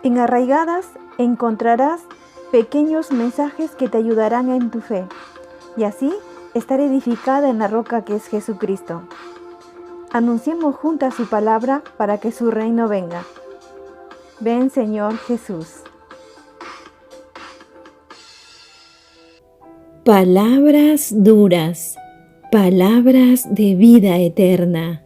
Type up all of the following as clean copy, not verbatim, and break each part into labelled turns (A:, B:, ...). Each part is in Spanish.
A: En Arraigadas encontrarás pequeños mensajes que te ayudarán en tu fe, y así estar edificada en la roca que es Jesucristo. Anunciemos juntas su palabra para que su reino venga. Ven, Señor Jesús.
B: Palabras duras, palabras de vida eterna.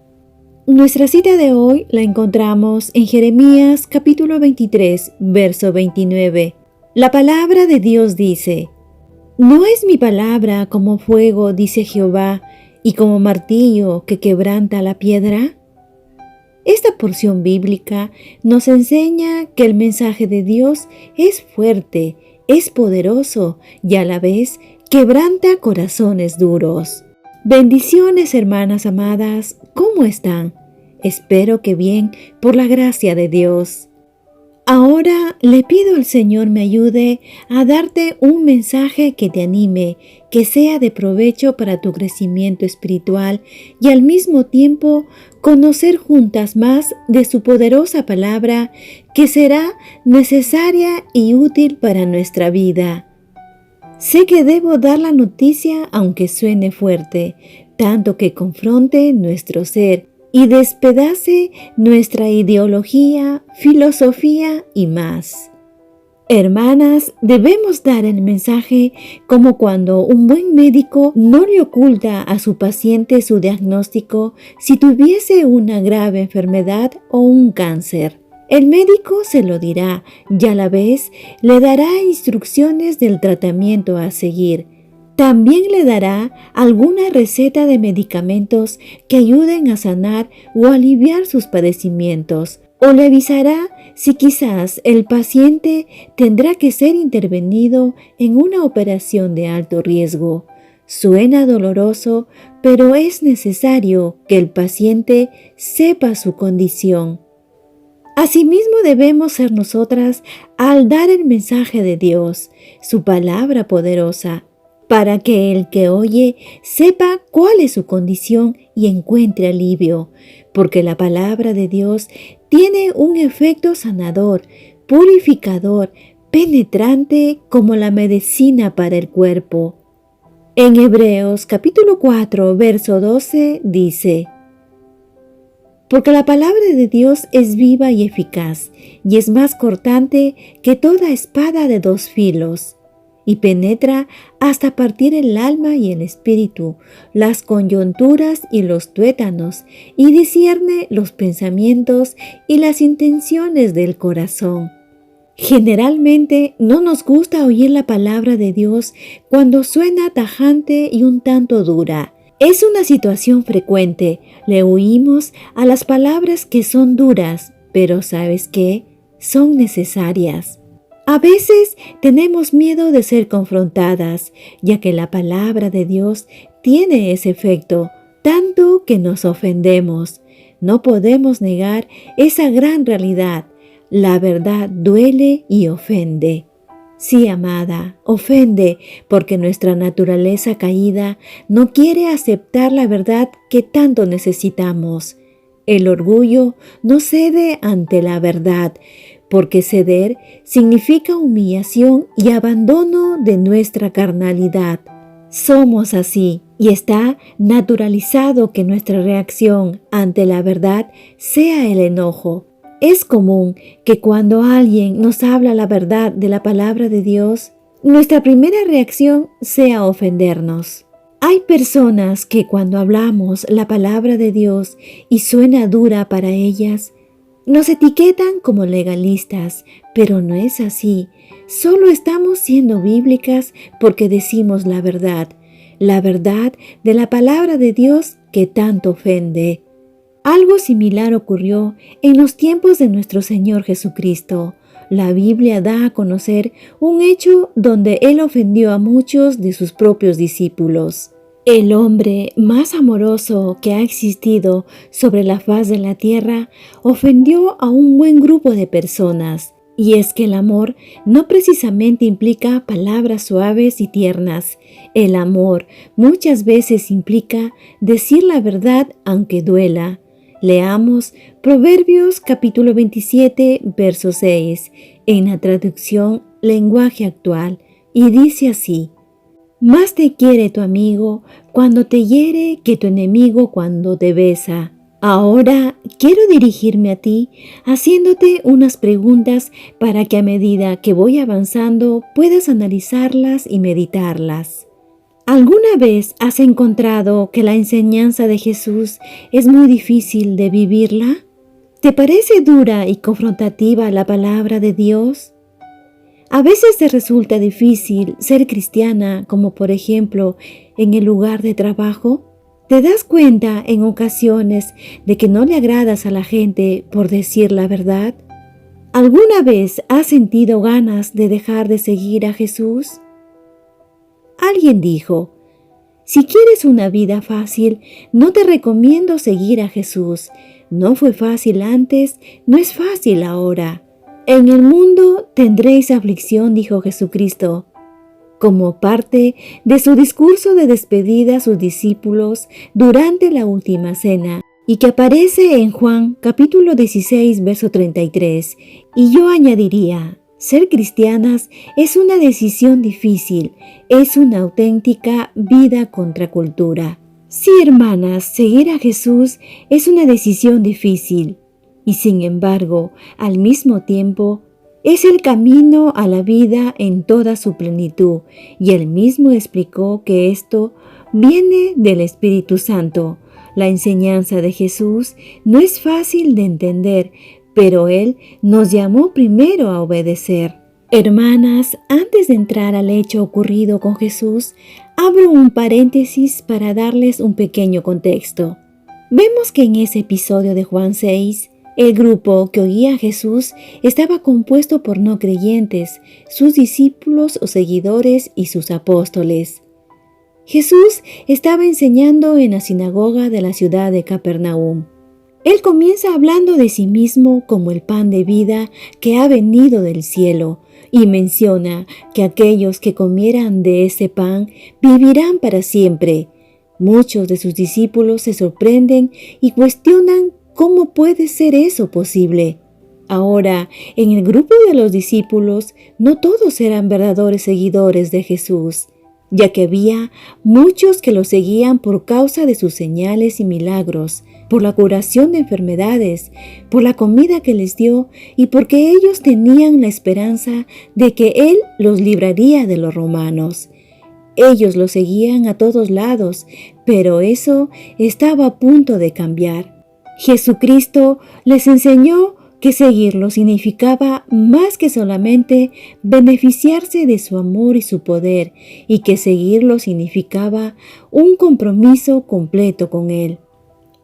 B: Nuestra cita de hoy la encontramos en Jeremías capítulo 23, verso 29. La palabra de Dios dice: ¿No es mi palabra como fuego, dice Jehová, y como martillo que quebranta la piedra? Esta porción bíblica nos enseña que el mensaje de Dios es fuerte, es poderoso y a la vez quebranta corazones duros. Bendiciones, hermanas amadas, ¿cómo están? Espero que bien, por la gracia de Dios. Ahora le pido al Señor me ayude a darte un mensaje que te anime, que sea de provecho para tu crecimiento espiritual y al mismo tiempo conocer juntas más de su poderosa palabra que será necesaria y útil para nuestra vida. Sé que debo dar la noticia aunque suene fuerte, tanto que confronte nuestro ser y despedace nuestra ideología, filosofía y más. Hermanas, debemos dar el mensaje como cuando un buen médico no le oculta a su paciente su diagnóstico si tuviese una grave enfermedad o un cáncer. El médico se lo dirá y a la vez le dará instrucciones del tratamiento a seguir. También le dará alguna receta de medicamentos que ayuden a sanar o aliviar sus padecimientos, o le avisará si quizás el paciente tendrá que ser intervenido en una operación de alto riesgo. Suena doloroso, pero es necesario que el paciente sepa su condición. Asimismo debemos ser nosotras al dar el mensaje de Dios, su palabra poderosa, para que el que oye sepa cuál es su condición y encuentre alivio, porque la palabra de Dios tiene un efecto sanador, purificador, penetrante como la medicina para el cuerpo. En Hebreos capítulo 4, verso 12 dice: porque la palabra de Dios es viva y eficaz, y es más cortante que toda espada de dos filos, y penetra hasta partir el alma y el espíritu, las coyunturas y los tuétanos, y discierne los pensamientos y las intenciones del corazón. Generalmente no nos gusta oír la palabra de Dios cuando suena tajante y un tanto dura. Es una situación frecuente, le huimos a las palabras que son duras, pero ¿sabes qué? Son necesarias. A veces tenemos miedo de ser confrontadas, ya que la palabra de Dios tiene ese efecto, tanto que nos ofendemos. No podemos negar esa gran realidad. La verdad duele y ofende. Sí, amada, ofende porque nuestra naturaleza caída no quiere aceptar la verdad que tanto necesitamos. El orgullo no cede ante la verdad, porque ceder significa humillación y abandono de nuestra carnalidad. Somos así y está naturalizado que nuestra reacción ante la verdad sea el enojo. Es común que cuando alguien nos habla la verdad de la palabra de Dios, nuestra primera reacción sea ofendernos. Hay personas que cuando hablamos la palabra de Dios y suena dura para ellas, nos etiquetan como legalistas, pero no es así. Solo estamos siendo bíblicas porque decimos la verdad de la palabra de Dios que tanto ofende. Algo similar ocurrió en los tiempos de nuestro Señor Jesucristo. La Biblia da a conocer un hecho donde Él ofendió a muchos de sus propios discípulos. El hombre más amoroso que ha existido sobre la faz de la tierra ofendió a un buen grupo de personas. Y es que el amor no precisamente implica palabras suaves y tiernas. El amor muchas veces implica decir la verdad aunque duela. Leamos Proverbios capítulo 27, verso 6, en la traducción Lenguaje Actual, y dice así: Más te quiere tu amigo cuando te hiere que tu enemigo cuando te besa. Ahora quiero dirigirme a ti haciéndote unas preguntas para que a medida que voy avanzando puedas analizarlas y meditarlas. ¿Alguna vez has encontrado que la enseñanza de Jesús es muy difícil de vivirla? ¿Te parece dura y confrontativa la palabra de Dios? A veces te resulta difícil ser cristiana, como por ejemplo en el lugar de trabajo. ¿Te das cuenta en ocasiones de que no le agradas a la gente por decir la verdad? ¿Alguna vez has sentido ganas de dejar de seguir a Jesús? Alguien dijo: si quieres una vida fácil, no te recomiendo seguir a Jesús. No fue fácil antes, no es fácil ahora. En el mundo tendréis aflicción, dijo Jesucristo, como parte de su discurso de despedida a sus discípulos durante la última cena, y que aparece en Juan capítulo 16, verso 33. Y yo añadiría: ser cristianas es una decisión difícil, es una auténtica vida contracultura. Sí, hermanas, seguir a Jesús es una decisión difícil. Y sin embargo, al mismo tiempo, es el camino a la vida en toda su plenitud, y él mismo explicó que esto viene del Espíritu Santo. La enseñanza de Jesús no es fácil de entender, pero él nos llamó primero a obedecer. Hermanas, antes de entrar al hecho ocurrido con Jesús, abro un paréntesis para darles un pequeño contexto. Vemos que en ese episodio de Juan 6, el grupo que oía a Jesús estaba compuesto por no creyentes, sus discípulos o seguidores y sus apóstoles. Jesús estaba enseñando en la sinagoga de la ciudad de Capernaum. Él comienza hablando de sí mismo como el pan de vida que ha venido del cielo y menciona que aquellos que comieran de ese pan vivirán para siempre. Muchos de sus discípulos se sorprenden y cuestionan ¿cómo puede ser eso posible? Ahora, en el grupo de los discípulos, no todos eran verdaderos seguidores de Jesús, ya que había muchos que lo seguían por causa de sus señales y milagros, por la curación de enfermedades, por la comida que les dio y porque ellos tenían la esperanza de que Él los libraría de los romanos. Ellos lo seguían a todos lados, pero eso estaba a punto de cambiar. Jesucristo les enseñó que seguirlo significaba más que solamente beneficiarse de su amor y su poder, y que seguirlo significaba un compromiso completo con Él.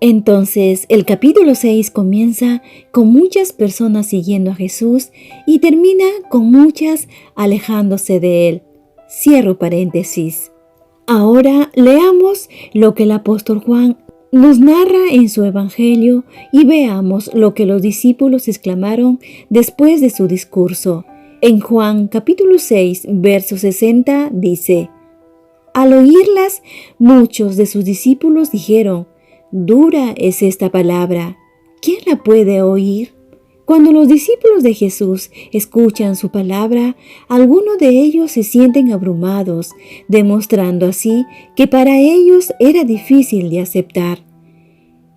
B: Entonces, el capítulo 6 comienza con muchas personas siguiendo a Jesús y termina con muchas alejándose de Él. Cierro paréntesis. Ahora leamos lo que el apóstol Juan nos narra en su evangelio y veamos lo que los discípulos exclamaron después de su discurso. En Juan capítulo 6, verso 60 dice: al oírlas, muchos de sus discípulos dijeron: dura es esta palabra, ¿quién la puede oír? Cuando los discípulos de Jesús escuchan su palabra, algunos de ellos se sienten abrumados, demostrando así que para ellos era difícil de aceptar.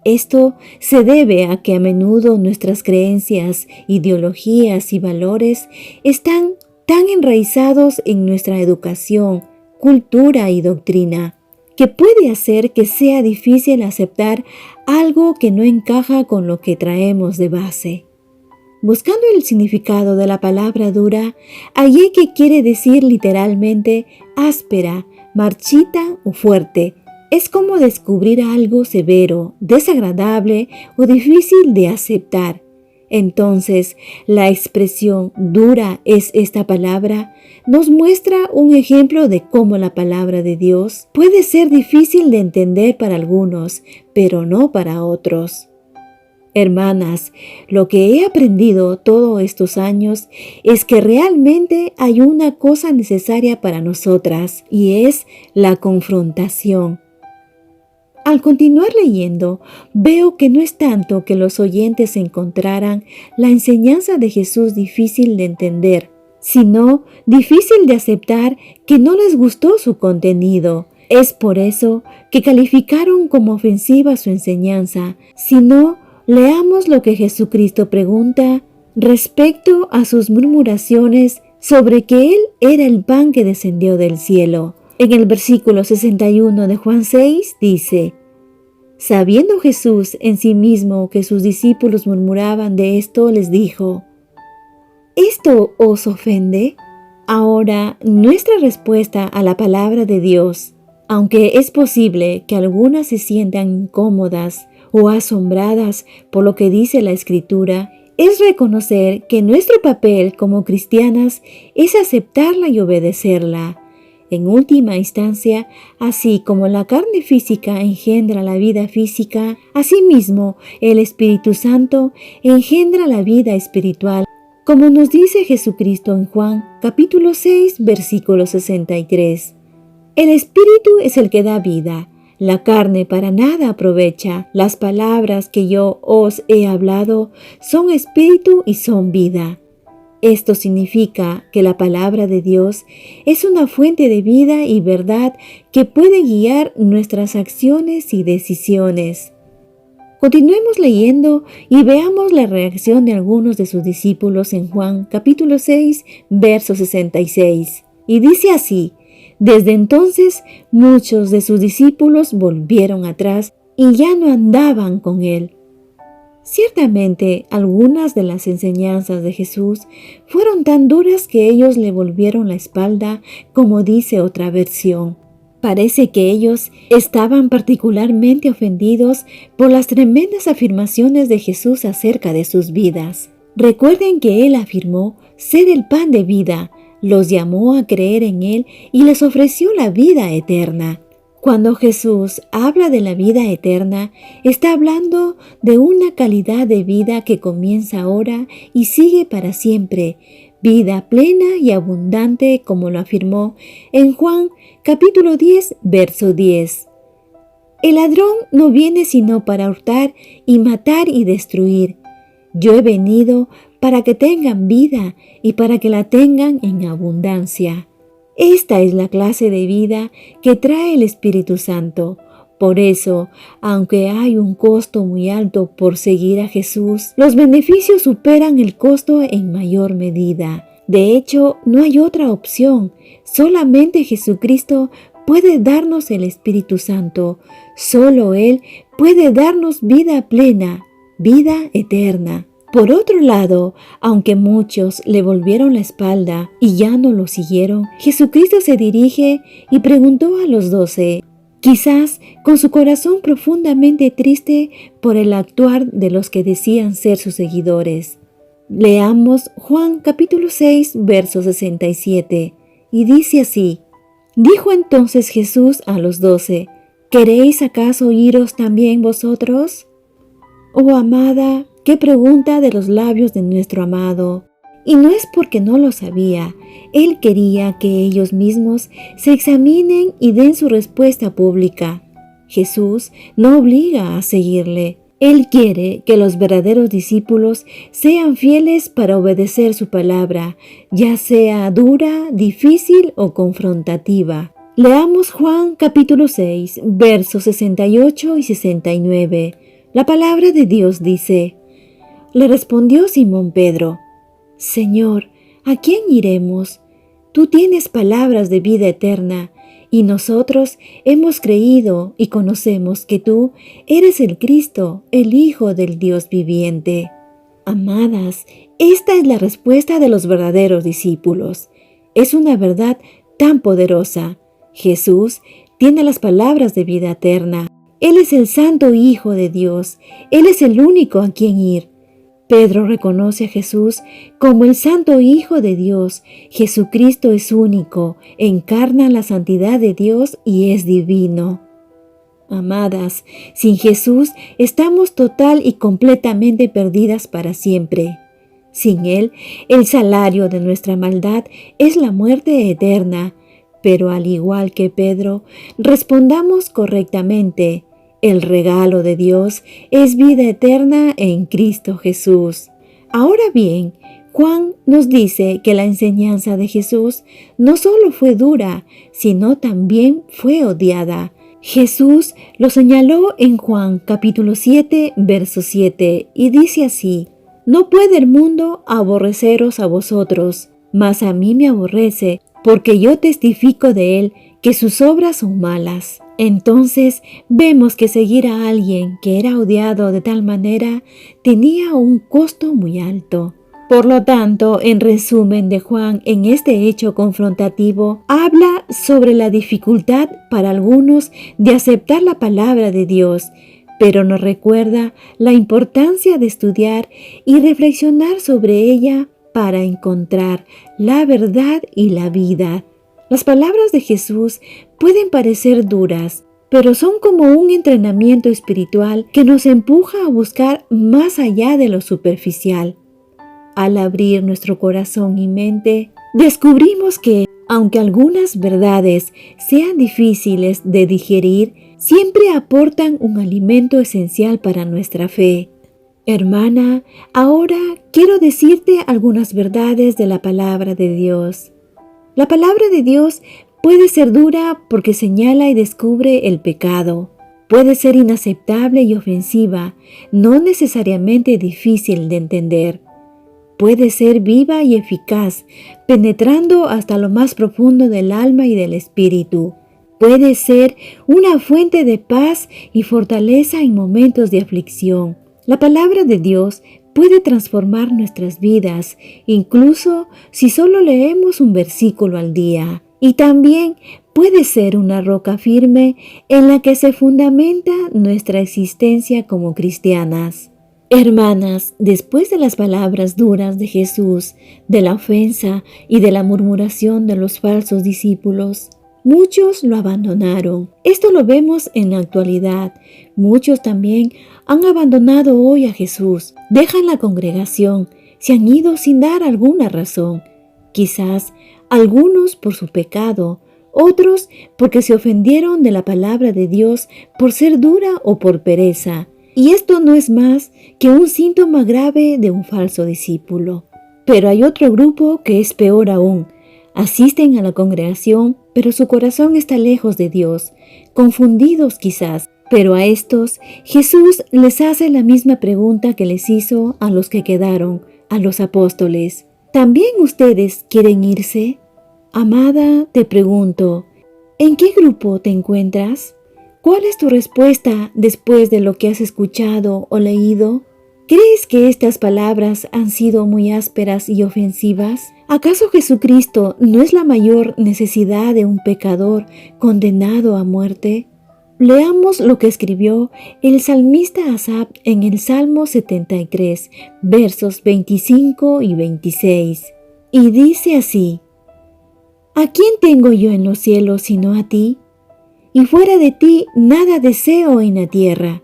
B: Esto se debe a que a menudo nuestras creencias, ideologías y valores están tan enraizados en nuestra educación, cultura y doctrina, que puede hacer que sea difícil aceptar algo que no encaja con lo que traemos de base. Buscando el significado de la palabra dura, hallé que quiere decir literalmente áspera, marchita o fuerte. Es como descubrir algo severo, desagradable o difícil de aceptar. Entonces, la expresión dura es esta palabra nos muestra un ejemplo de cómo la palabra de Dios puede ser difícil de entender para algunos, pero no para otros. Hermanas, lo que he aprendido todos estos años es que realmente hay una cosa necesaria para nosotras y es la confrontación. Al continuar leyendo, veo que no es tanto que los oyentes encontraran la enseñanza de Jesús difícil de entender, sino difícil de aceptar que no les gustó su contenido. Es por eso que calificaron como ofensiva su enseñanza. Si no, leamos lo que Jesucristo pregunta respecto a sus murmuraciones sobre que Él era el pan que descendió del cielo. En el versículo 61 de Juan 6 dice: sabiendo Jesús en sí mismo que sus discípulos murmuraban de esto, les dijo: ¿esto os ofende? Ahora, nuestra respuesta a la palabra de Dios, aunque es posible que algunas se sientan incómodas o asombradas por lo que dice la Escritura, es reconocer que nuestro papel como cristianas es aceptarla y obedecerla. En última instancia, así como la carne física engendra la vida física, asimismo el Espíritu Santo engendra la vida espiritual, como nos dice Jesucristo en Juan capítulo 6, versículo 63. El Espíritu es el que da vida. La carne para nada aprovecha. Las palabras que yo os he hablado son espíritu y son vida. Esto significa que la palabra de Dios es una fuente de vida y verdad que puede guiar nuestras acciones y decisiones. Continuemos leyendo y veamos la reacción de algunos de sus discípulos en Juan capítulo 6, verso 66. Y dice así: desde entonces muchos de sus discípulos volvieron atrás y ya no andaban con él. Ciertamente, algunas de las enseñanzas de Jesús fueron tan duras que ellos le volvieron la espalda, como dice otra versión. Parece que ellos estaban particularmente ofendidos por las tremendas afirmaciones de Jesús acerca de sus vidas. Recuerden que Él afirmó ser el pan de vida, los llamó a creer en Él y les ofreció la vida eterna. Cuando Jesús habla de la vida eterna, está hablando de una calidad de vida que comienza ahora y sigue para siempre, vida plena y abundante, como lo afirmó en Juan capítulo 10, verso 10. El ladrón no viene sino para hurtar y matar y destruir. Yo he venido para que tengan vida y para que la tengan en abundancia. Esta es la clase de vida que trae el Espíritu Santo. Por eso, aunque hay un costo muy alto por seguir a Jesús, los beneficios superan el costo en mayor medida. De hecho, no hay otra opción. Solamente Jesucristo puede darnos el Espíritu Santo. Solo Él puede darnos vida plena, vida eterna. Por otro lado, aunque muchos le volvieron la espalda y ya no lo siguieron, Jesucristo se dirige y preguntó a los 12, quizás con su corazón profundamente triste por el actuar de los que decían ser sus seguidores. Leamos Juan capítulo 6, verso 67, y dice así: dijo entonces Jesús a los 12, ¿queréis acaso iros también vosotros? Oh amada, qué pregunta de los labios de nuestro amado. Y no es porque no lo sabía. Él quería que ellos mismos se examinen y den su respuesta pública. Jesús no obliga a seguirle. Él quiere que los verdaderos discípulos sean fieles para obedecer su palabra, ya sea dura, difícil o confrontativa. Leamos Juan capítulo 6, versos 68 y 69. La palabra de Dios dice: le respondió Simón Pedro: Señor, ¿a quién iremos? Tú tienes palabras de vida eterna, y nosotros hemos creído y conocemos que tú eres el Cristo, el Hijo del Dios viviente. Amadas, esta es la respuesta de los verdaderos discípulos. Es una verdad tan poderosa. Jesús tiene las palabras de vida eterna. Él es el Santo Hijo de Dios. Él es el único a quien ir. Pedro reconoce a Jesús como el Santo Hijo de Dios. Jesucristo es único, encarna la santidad de Dios y es divino. Amadas, sin Jesús estamos total y completamente perdidas para siempre. Sin Él, el salario de nuestra maldad es la muerte eterna. Pero al igual que Pedro, respondamos correctamente. El regalo de Dios es vida eterna en Cristo Jesús. Ahora bien, Juan nos dice que la enseñanza de Jesús no solo fue dura, sino también fue odiada. Jesús lo señaló en Juan capítulo 7, verso 7, y dice así: No puede el mundo aborreceros a vosotros, mas a mí me aborrece, porque yo testifico de él que sus obras son malas. Entonces vemos que seguir a alguien que era odiado de tal manera tenía un costo muy alto. Por lo tanto, en resumen de Juan, en este hecho confrontativo, habla sobre la dificultad para algunos de aceptar la palabra de Dios, pero nos recuerda la importancia de estudiar y reflexionar sobre ella para encontrar la verdad y la vida. Las palabras de Jesús pueden parecer duras, pero son como un entrenamiento espiritual que nos empuja a buscar más allá de lo superficial. Al abrir nuestro corazón y mente, descubrimos que, aunque algunas verdades sean difíciles de digerir, siempre aportan un alimento esencial para nuestra fe. Hermana, ahora quiero decirte algunas verdades de la palabra de Dios. La palabra de Dios puede ser dura porque señala y descubre el pecado. Puede ser inaceptable y ofensiva, no necesariamente difícil de entender. Puede ser viva y eficaz, penetrando hasta lo más profundo del alma y del espíritu. Puede ser una fuente de paz y fortaleza en momentos de aflicción. La palabra de Dios puede transformar nuestras vidas, incluso si solo leemos un versículo al día. Y también puede ser una roca firme en la que se fundamenta nuestra existencia como cristianas. Hermanas, después de las palabras duras de Jesús, de la ofensa y de la murmuración de los falsos discípulos, muchos lo abandonaron. Esto lo vemos en la actualidad. Muchos también han abandonado hoy a Jesús, dejan la congregación, se han ido sin dar alguna razón. Quizás algunos por su pecado, otros porque se ofendieron de la palabra de Dios por ser dura o por pereza. Y esto no es más que un síntoma grave de un falso discípulo. Pero hay otro grupo que es peor aún. Asisten a la congregación, pero su corazón está lejos de Dios, confundidos quizás. Pero a estos, Jesús les hace la misma pregunta que les hizo a los que quedaron, a los apóstoles. ¿También ustedes quieren irse? Amada, te pregunto, ¿en qué grupo te encuentras? ¿Cuál es tu respuesta después de lo que has escuchado o leído? ¿Crees que estas palabras han sido muy ásperas y ofensivas? ¿Acaso Jesucristo no es la mayor necesidad de un pecador condenado a muerte? Leamos lo que escribió el salmista Asaf en el Salmo 73, versos 25 y 26. Y dice así: ¿A quién tengo yo en los cielos sino a ti? Y fuera de ti nada deseo en la tierra.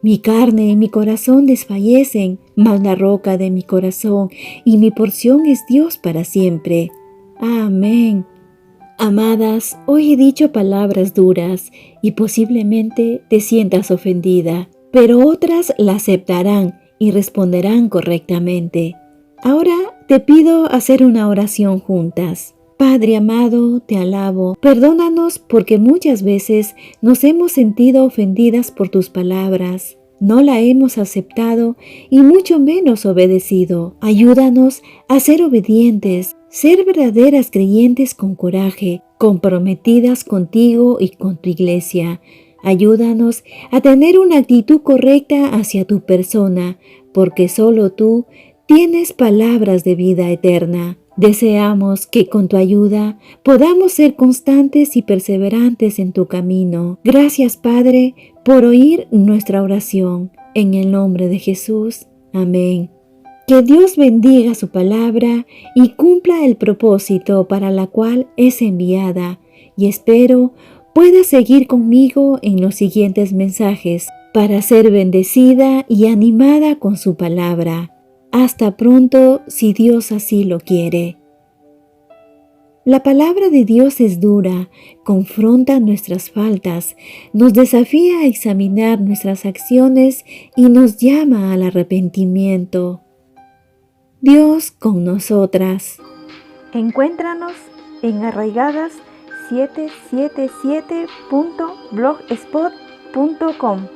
B: Mi carne y mi corazón desfallecen, mas la roca de mi corazón y mi porción es Dios para siempre. Amén. Amadas, hoy he dicho palabras duras y posiblemente te sientas ofendida, pero otras la aceptarán y responderán correctamente. Ahora te pido hacer una oración juntas. Padre amado, te alabo, perdónanos porque muchas veces nos hemos sentido ofendidas por tus palabras. No la hemos aceptado y mucho menos obedecido. Ayúdanos a ser obedientes, ser verdaderas creyentes con coraje, comprometidas contigo y con tu iglesia. Ayúdanos a tener una actitud correcta hacia tu persona, porque solo tú tienes palabras de vida eterna. Deseamos que con tu ayuda podamos ser constantes y perseverantes en tu camino. Gracias, Padre, por oír nuestra oración. En el nombre de Jesús. Amén. Que Dios bendiga su palabra y cumpla el propósito para la cual es enviada. Y espero puedas seguir conmigo en los siguientes mensajes para ser bendecida y animada con su palabra. Hasta pronto, si Dios así lo quiere. La palabra de Dios es dura, confronta nuestras faltas, nos desafía a examinar nuestras acciones y nos llama al arrepentimiento. Dios con nosotras.
A: Encuéntranos en arraigadas777.blogspot.com.